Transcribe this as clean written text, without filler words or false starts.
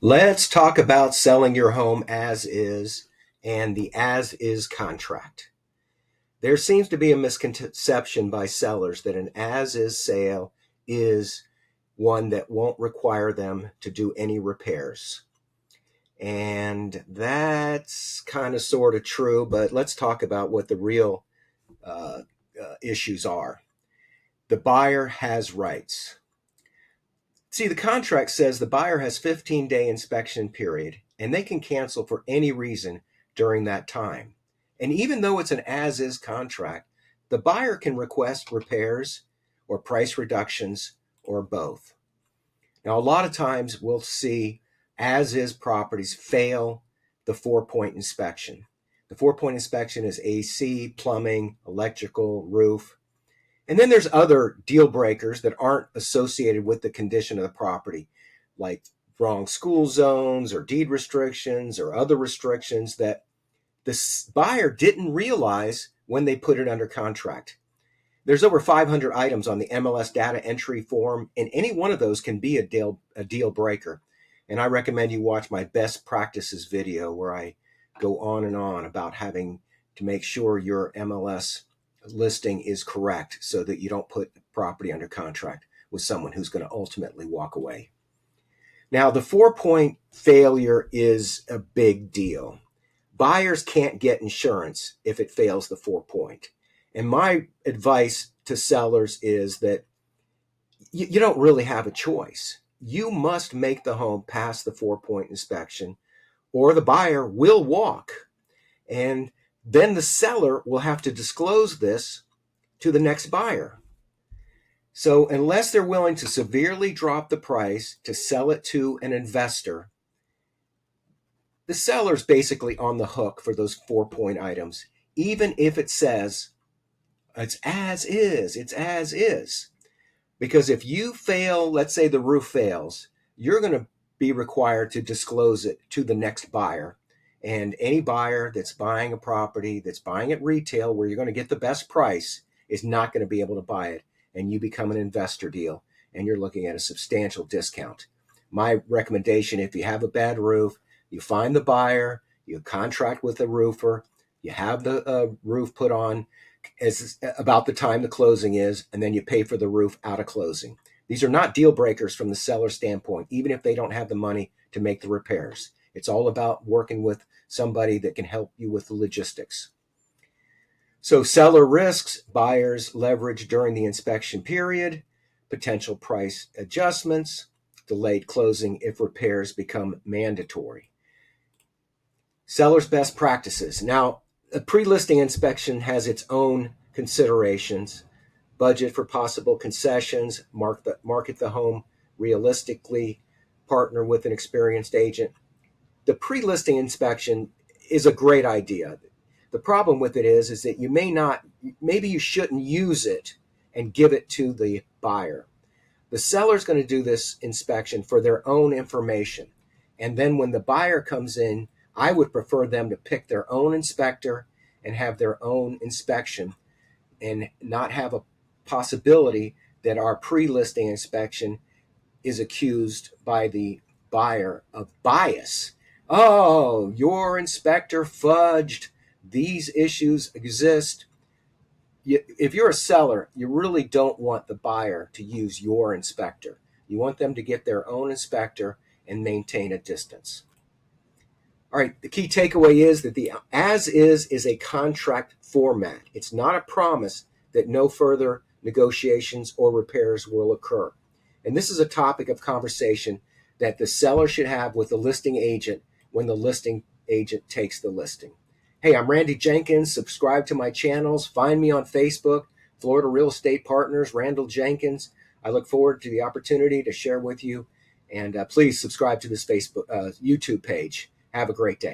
Let's talk about selling your home as is and the as is contract. There seems to be a misconception by sellers that an as is sale is one that won't require them to do any repairs. And that's kind of sort of true, but let's talk about what the real uh, issues are. The buyer has rights. See, the contract says the buyer has 15-day inspection period and they can cancel for any reason during that time. And even though it's an as-is contract, the buyer can request repairs or price reductions or both. Now, a lot of times we'll see as-is properties fail the 4-point inspection. The 4-point inspection is AC, plumbing, electrical, roof. And then there's other deal breakers that aren't associated with the condition of the property, like wrong school zones or deed restrictions or other restrictions that the buyer didn't realize when they put it under contract. There's over 500 items on the MLS data entry form, and any one of those can be a deal breaker. And I recommend you watch my best practices video where I go on and on about having to make sure your MLS listing is correct so that you don't put property under contract with someone who's going to ultimately walk away. Now, the 4-point failure is a big deal. Buyers can't get insurance if it fails the 4-point. And my advice to sellers is that you don't really have a choice. You must make the home pass the 4-point inspection, or the buyer will walk. And then the seller will have to disclose this to the next buyer. So unless they're willing to severely drop the price to sell it to an investor, the seller's basically on the hook for those 4-point items, even if it says it's as is. Because if you fail, let's say the roof fails, you're going to be required to disclose it to the next buyer. And any buyer that's buying a property, that's buying at retail where you're going to get the best price, is not going to be able to buy it. And you become an investor deal and you're looking at a substantial discount. My recommendation, if you have a bad roof, you find the buyer, you contract with a roofer, you have the roof put on as about the time the closing is, and then you pay for the roof out of closing. These are not deal breakers from the seller standpoint, even if they don't have the money to make the repairs. It's all about working with somebody that can help you with the logistics. So seller risks, buyers leverage during the inspection period, potential price adjustments, delayed closing if repairs become mandatory. Seller's best practices. Now, a pre-listing inspection has its own considerations. Budget for possible concessions, market the home realistically, partner with an experienced agent. The pre-listing inspection is a great idea. The problem with it is that maybe you shouldn't use it and give it to the buyer. The seller's going to do this inspection for their own information. And then when the buyer comes in, I would prefer them to pick their own inspector and have their own inspection and not have a possibility that our pre-listing inspection is accused by the buyer of bias. Oh, your inspector fudged. These issues exist. If you're a seller, you really don't want the buyer to use your inspector. You want them to get their own inspector and maintain a distance. All right, the key takeaway is that the as is a contract format. It's not a promise that no further negotiations or repairs will occur. And this is a topic of conversation that the seller should have with the listing agent when the listing agent takes the listing. Hey, I'm Randy Jenkins. Subscribe to my channels. Find me on Facebook, Florida Real Estate Partners, Randal Jenkins. I look forward to the opportunity to share with you. And please subscribe to this YouTube page. Have a great day.